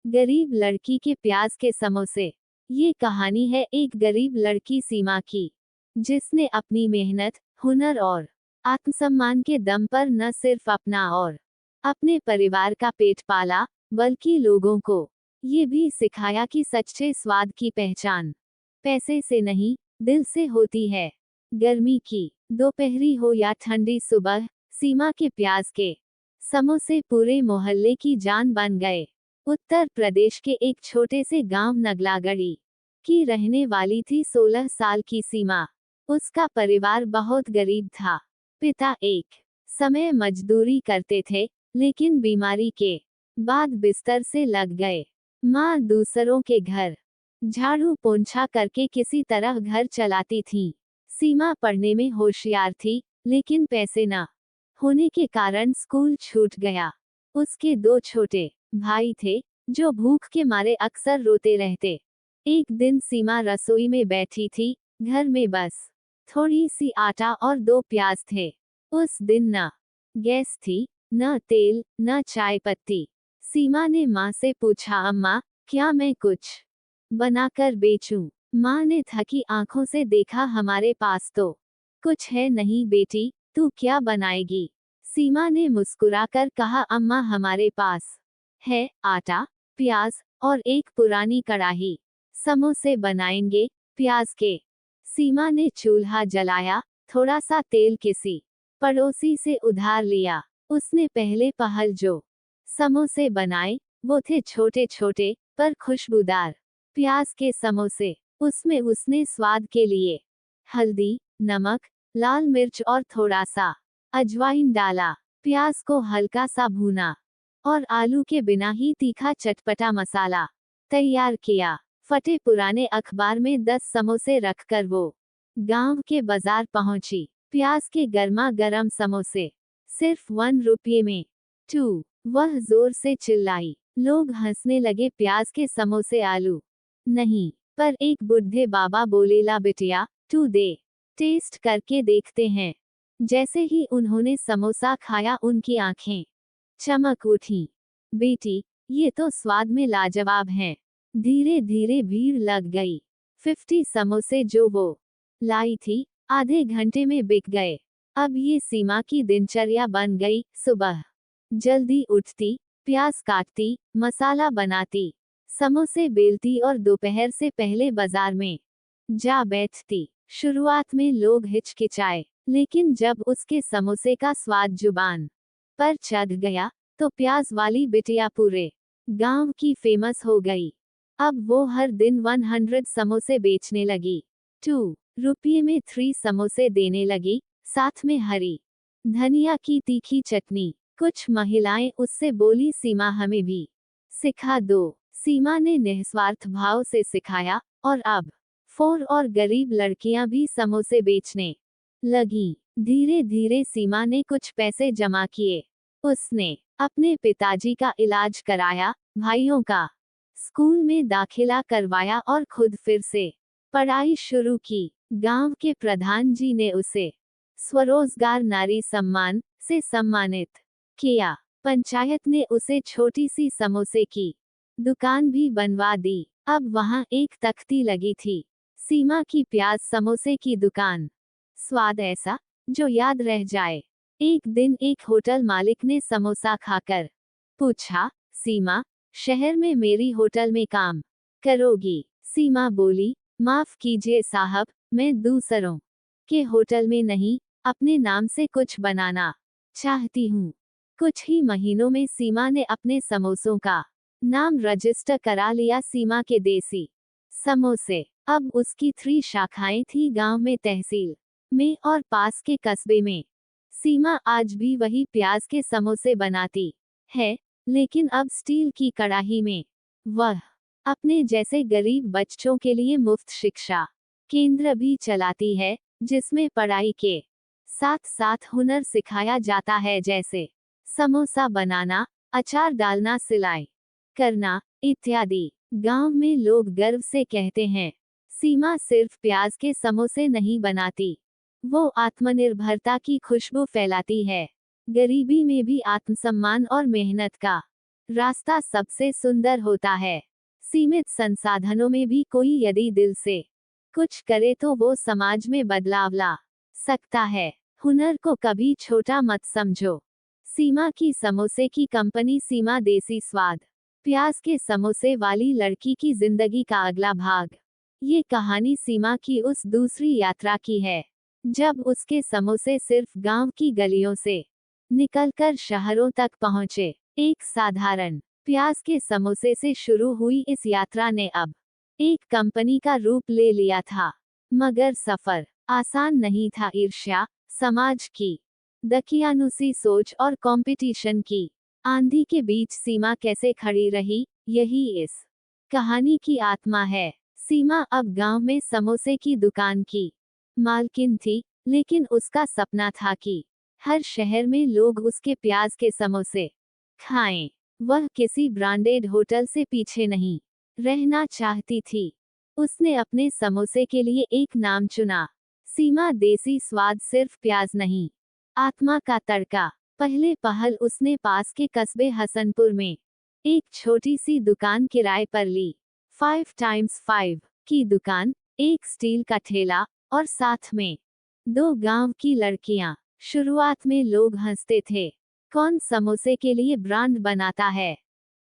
गरीब लड़की के प्याज के समोसे। ये कहानी है एक गरीब लड़की सीमा की, जिसने अपनी मेहनत, हुनर और आत्मसम्मान के दम पर न सिर्फ अपना और अपने परिवार का पेट पाला, बल्कि लोगों को ये भी सिखाया कि सच्चे स्वाद की पहचान पैसे से नहीं, दिल से होती है। गर्मी की दोपहरी हो या ठंडी सुबह, सीमा के प्याज के समोसे पूरे मोहल्ले की जान बन गए। उत्तर प्रदेश के एक छोटे से गांव नगलागढ़ी की रहने वाली थी 16 साल की सीमा। उसका परिवार बहुत गरीब था। पिता एक समय मजदूरी करते थे, लेकिन बीमारी के बाद बिस्तर से लग गए। माँ दूसरों के घर झाड़ू पोंछा करके किसी तरह घर चलाती थी। सीमा पढ़ने में होशियार थी, लेकिन पैसे न होने के कारण स्कूल छूट गया। उसके दो छोटे भाई थे, जो भूख के मारे अक्सर रोते रहते। एक दिन सीमा रसोई में बैठी थी। घर में बस थोड़ी सी आटा और 2 प्याज थे। उस दिन न गैस थी, न तेल, न चाय पत्ती। सीमा ने माँ से पूछा, अम्मा, क्या मैं कुछ बनाकर बेचूं? माँ ने थकी आंखों से देखा, हमारे पास तो कुछ है नहीं बेटी, तू क्या बनाएगी? सीमा ने मुस्कुराकर कहा, अम्मा, हमारे पास है आटा, प्याज और एक पुरानी कढ़ाई। समोसे बनाएंगे प्याज के। सीमा ने चूल्हा जलाया, थोड़ा सा तेल किसी पड़ोसी से उधार लिया। उसने पहले पहल जो समोसे बनाए, वो थे छोटे छोटे पर खुशबूदार प्याज के समोसे। उसमें उसने स्वाद के लिए हल्दी, नमक, लाल मिर्च और थोड़ा सा अजवाइन डाला। प्याज को हल्का सा भूना और आलू के बिना ही तीखा चटपटा मसाला तैयार किया। फटे पुराने अखबार में 10 समोसे रखकर वो गांव के बाजार पहुंची। प्याज के गर्मा गर्म समोसे सिर्फ 1 रुपये में। 2 वह जोर से चिल्लाई। लोग हंसने लगे। प्याज के समोसे आलू नहीं, पर एक बुढ़े बाबा बोले, ला बिटिया, तू दे, टेस्ट करके देखते हैं। जैसे ही उन्होंने समोसा खाया, उनकी आंखें चमक उठी। बेटी, ये तो स्वाद में लाजवाब हैं। धीरे धीरे भीड़ लग गई। 50 समोसे जो वो लाई थी, आधे घंटे में बिक गए। अब ये सीमा की दिनचर्या बन गई। सुबह जल्दी उठती, प्याज काटती, मसाला बनाती, समोसे बेलती और दोपहर से पहले बाजार में जा बैठती। शुरुआत में लोग हिचकिचाए, लेकिन जब उसके समोसे का स्वाद जुबान पर चढ़ गया, तो प्याज वाली बिटिया पूरे गांव की फेमस हो गई। अब वो हर दिन 100 समोसे बेचने लगी। 2 रुपये में 3 समोसे देने लगी, साथ में हरी धनिया की तीखी चटनी। कुछ महिलाएं उससे बोली, सीमा, हमें भी सिखा दो। सीमा ने निस्वार्थ भाव से सिखाया, और अब 4 और गरीब लड़कियां भी समोसे बेचने लगी। धीरे धीरे सीमा ने कुछ पैसे जमा किए। उसने अपने पिताजी का इलाज कराया, भाइयों का स्कूल में दाखिला करवाया और खुद फिर से पढ़ाई शुरू की। गांव के प्रधान जी ने उसे स्वरोजगार नारी सम्मान से सम्मानित किया। पंचायत ने उसे छोटी सी समोसे की दुकान भी बनवा दी। अब वहां एक तख्ती लगी थी, सीमा की प्याज समोसे की दुकान। स्वाद ऐसा जो याद रह जाए। एक दिन एक होटल मालिक ने समोसा खाकर पूछा, सीमा, शहर में मेरी होटल में काम करोगी? सीमा बोली, माफ कीजिए साहब, मैं दूसरों के होटल में नहीं, अपने नाम से कुछ बनाना चाहती हूँ। कुछ ही महीनों में सीमा ने अपने समोसों का नाम रजिस्टर करा लिया, सीमा के देसी समोसे। अब उसकी 3 शाखाएं थी, गांव में, तहसील में और पास के कस्बे में। सीमा आज भी वही प्याज के समोसे बनाती है, लेकिन अब स्टील की कड़ाही में। वह अपने जैसे गरीब बच्चों के लिए मुफ्त शिक्षा केंद्र भी चलाती है, जिसमें पढ़ाई के साथ साथ हुनर सिखाया जाता है, जैसे समोसा बनाना, अचार डालना, सिलाई करना इत्यादि। गांव में लोग गर्व से कहते हैं, सीमा सिर्फ प्याज के समोसे नहीं बनाती, वो आत्मनिर्भरता की खुशबू फैलाती है। गरीबी में भी आत्मसम्मान और मेहनत का रास्ता सबसे सुंदर होता है। सीमित संसाधनों में भी कोई यदि दिल से कुछ करे तो वो समाज में बदलाव ला सकता है। हुनर को कभी छोटा मत समझो। सीमा की समोसे की कंपनी। सीमा देसी स्वाद प्याज के समोसे वाली लड़की की जिंदगी का अगला भाग। ये कहानी सीमा की उस दूसरी यात्रा की है जब उसके समोसे सिर्फ गांव की गलियों से निकलकर शहरों तक पहुंचे। एक साधारण प्याज के समोसे से शुरू हुई इस यात्रा ने अब एक कंपनी का रूप ले लिया था। मगर सफर आसान नहीं था। ईर्ष्या, समाज की दकियानुसी सोच और कंपटीशन की आंधी के बीच सीमा कैसे खड़ी रही, यही इस कहानी की आत्मा है। सीमा अब गांव में समोसे की दुकान की मालकिन थी, लेकिन उसका सपना था कि हर शहर में लोग उसके प्याज के समोसे खाएं। वह किसी ब्रांडेड होटल से पीछे नहीं रहना चाहती थी। उसने अपने समोसे के लिए एक नाम चुना, सीमा देसी स्वाद। सिर्फ प्याज नहीं, आत्मा का तड़का। पहले पहल उसने पास के कस्बे हसनपुर में एक छोटी सी दुकान किराए पर ली। 5x5 की दुकान, एक स्टील का ठेला और साथ में 2 गांव की लड़कियां। शुरुआत में लोग हंसते थे, कौन समोसे के लिए ब्रांड बनाता है,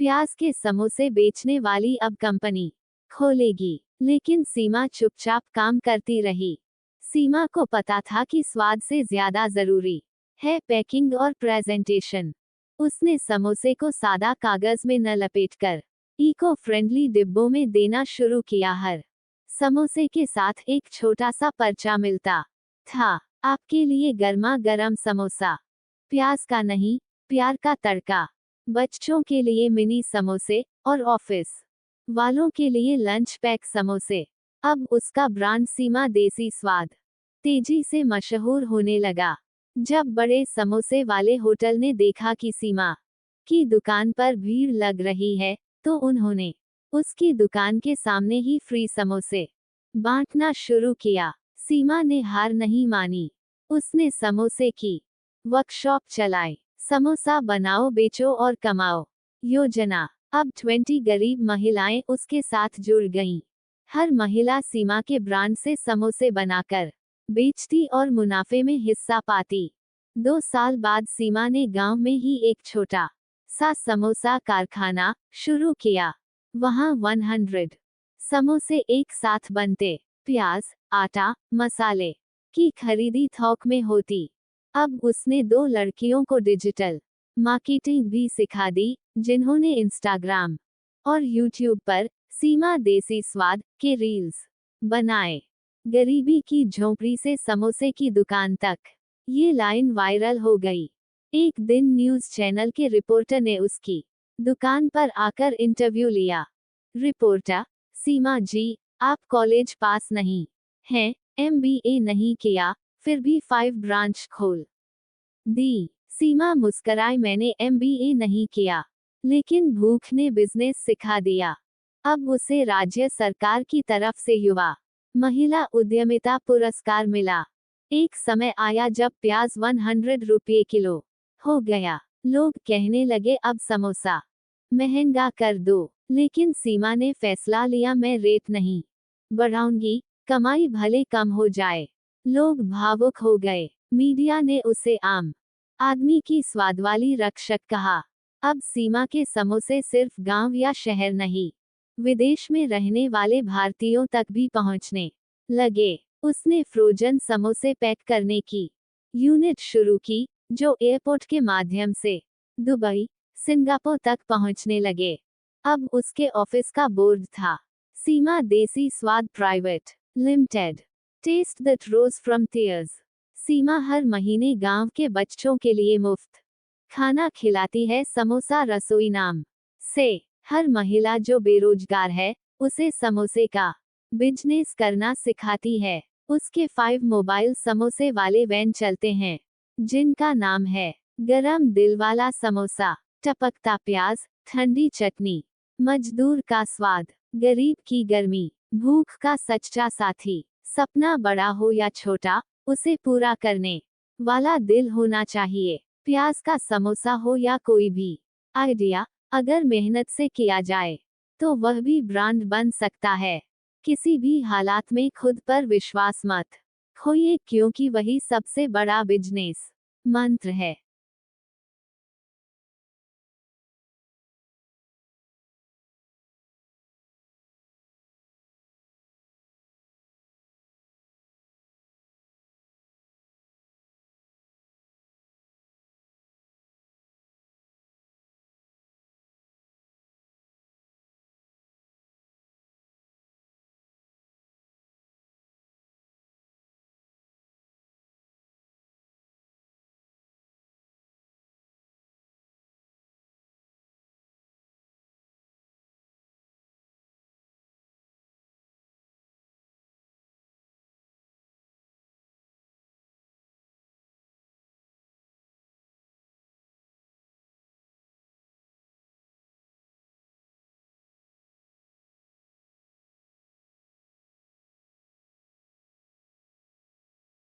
प्याज के समोसे बेचने वाली अब कंपनी खोलेगी। लेकिन सीमा चुपचाप काम करती रही। सीमा को पता था कि स्वाद से ज्यादा जरूरी है पैकिंग और प्रेजेंटेशन। उसने समोसे को सादा कागज में न लपेटकर इको फ्रेंडली डिब्बों में देना शुरू किया। हर समोसे के साथ एक छोटा सा पर्चा मिलता था, आपके लिए गर्मा गर्म समोसा, प्याज का नहीं, प्यार का तड़का। बच्चों के लिए मिनी समोसे और ऑफिस वालों के लिए लंच पैक समोसे। अब उसका ब्रांड सीमा देसी स्वाद तेजी से मशहूर होने लगा। जब बड़े समोसे वाले होटल ने देखा कि सीमा की दुकान पर भीड़ लग रही है, तो उन्होंने उसकी दुकान के सामने ही फ्री समोसे बांटना शुरू किया। सीमा ने हार नहीं मानी। उसने समोसे की वर्कशॉप चलाई। समोसा बनाओ, बेचो और कमाओ योजना। अब 20 गरीब महिलाएं उसके साथ जुड़ गईं। हर महिला सीमा के ब्रांड से समोसे बनाकर बेचती और मुनाफे में हिस्सा पाती। 2 साल बाद सीमा ने गांव में ही एक छोटा सा समोसा कारखाना शुरू किया। वहां 100 समोसे एक साथ बनते। प्याज, आटा, मसाले की खरीदी थोक में होती। अब उसने 2 लड़कियों को डिजिटल मार्केटिंग भी सिखा दी, जिन्होंने इंस्टाग्राम और यूट्यूब पर सीमा देसी स्वाद के रील्स बनाए। गरीबी की झोंपड़ी से समोसे की दुकान तक ये लाइन वायरल हो गई। एक दिन न्यूज़ चैनल के रिपोर्टर ने उसकी दुकान पर आकर इंटरव्यू लिया। रिपोर्टर, सीमा जी, आप कॉलेज पास नहीं हैं, MBA नहीं किया, फिर भी 5 ब्रांच खोल दी। सीमा मुस्कराई, मैंने MBA नहीं किया, लेकिन भूख ने बिजनेस सिखा दिया। अब उसे राज्य सरकार की तरफ से युवा महिला उद्यमिता पुरस्कार मिला। एक समय आया जब प्याज 100 रुपये किलो हो गया। लोग कहने लगे अब समोसा महंगा कर दो, लेकिन सीमा ने फैसला लिया, मैं रेट नहीं बढ़ाऊंगी, कमाई भले कम हो जाए। लोग भावुक हो गए। मीडिया ने उसे आम आदमी की स्वादवाली रक्षक कहा। अब सीमा के समोसे सिर्फ गांव या शहर नहीं, विदेश में रहने वाले भारतीयों तक भी पहुंचने लगे। उसने फ्रोजन समोसे पैक करने की यूनिट शुरू की, जो एयरपोर्ट के माध्यम से दुबई, सिंगापुर तक पहुंचने लगे। अब उसके ऑफिस का बोर्ड था, Seema Desi Swad private limited, taste that rose from tears. Seema हर महीने गांव के बच्चों के लिए मुफ्त खाना खिलाती है। समोसा रसोई नाम से हर महिला जो बेरोजगार है, उसे समोसे का बिजनेस करना सिखाती है। उसके 5 मोबाइल समोसे वाले वैन चलते हैं, जिनका नाम है गरम दिल वाला समोसा, टपकता प्याज, ठंडी चटनी, मजदूर का स्वाद, गरीब की गर्मी, भूख का सच्चा साथी। सपना बड़ा हो या छोटा, उसे पूरा करने वाला दिल होना चाहिए। प्याज का समोसा हो या कोई भी आइडिया, अगर मेहनत से किया जाए तो वह भी ब्रांड बन सकता है। किसी भी हालात में खुद पर विश्वास मत खोइए, क्योंकि वही सबसे बड़ा बिजनेस मंत्र है।